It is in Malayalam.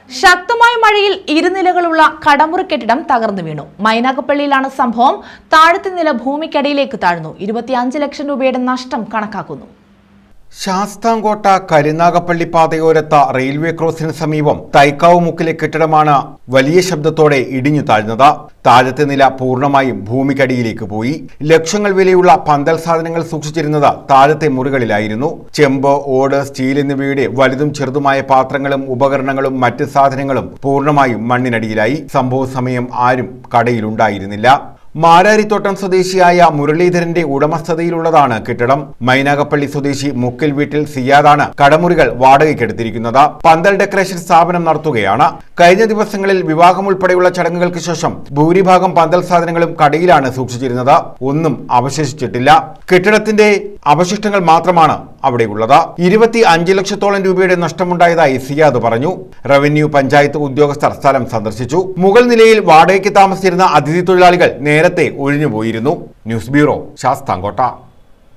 ശക്തമായ മഴയിൽ ഇരുനിലകളുള്ള കടമുറി കെട്ടിടം തകർന്നു വീണു. മൈനാഗപ്പള്ളിയിലാണ് സംഭവം. താഴത്തെ നില ഭൂമിക്കടിയിലേക്ക് താഴ്ന്നു. 25 ലക്ഷം രൂപയുടെ നഷ്ടം കണക്കാക്കുന്നു. ശാസ്താംകോട്ട കരുനാഗപ്പള്ളി പാതയോരത്ത റെയിൽവേ ക്രോസിന് സമീപം തൈക്കാവ് മുക്കിലെ കെട്ടിടമാണ് വലിയ ശബ്ദത്തോടെ ഇടിഞ്ഞു താഴ്ന്നത്. താഴത്തെ നില പൂർണ്ണമായും ഭൂമിക്കടിയിലേക്ക് പോയി. ലക്ഷങ്ങൾ വിലയുള്ള പന്തൽ സാധനങ്ങൾ സൂക്ഷിച്ചിരുന്നത് താഴത്തെ മുറികളിലായിരുന്നു. ചെമ്പ്, ഓട്, സ്റ്റീൽ എന്നിവയുടെ വലുതും ചെറുതുമായ പാത്രങ്ങളും ഉപകരണങ്ങളും മറ്റ് സാധനങ്ങളും പൂർണ്ണമായും മണ്ണിനടിയിലായി. സംഭവ സമയം ആരും കടയിലുണ്ടായിരുന്നില്ല. മാരാരിത്തോട്ടം സ്വദേശിയായ മുരളീധരന്റെ ഉടമസ്ഥതയിലുള്ളതാണ് കെട്ടിടം. മൈനാഗപ്പള്ളി സ്വദേശി മുക്കിൽ വീട്ടിൽ സിയാദാണ് കടമുറികൾ വാടകയ്ക്കെടുത്തിരിക്കുന്നത്. പന്തൽ ഡെക്കറേഷൻ സ്ഥാപനം നടത്തുകയാണ്. കഴിഞ്ഞ ദിവസങ്ങളിൽ വിവാഹം ഉൾപ്പെടെയുള്ള ചടങ്ങുകൾക്ക് ശേഷം ഭൂരിഭാഗം പന്തൽ സാധനങ്ങളും കടയിലാണ് സൂക്ഷിച്ചിരുന്നത്. ഒന്നും അവശേഷിച്ചിട്ടില്ല. കെട്ടിടത്തിന്റെ അവശിഷ്ടങ്ങൾ മാത്രമാണ് അവിടെയുള്ളത്. 25 ലക്ഷത്തോളം രൂപയുടെ നഷ്ടമുണ്ടായതായി സിയാദ് പറഞ്ഞു. റവന്യൂ, പഞ്ചായത്ത് ഉദ്യോഗസ്ഥർ സ്ഥലം സന്ദർശിച്ചു. മുകൾ നിലയിൽ വാടകയ്ക്ക് താമസിച്ചിരുന്ന അതിഥി തൊഴിലാളികൾ നേരത്തെ ഒഴിഞ്ഞുപോയിരുന്നു. News bureau, Sasthamkotta.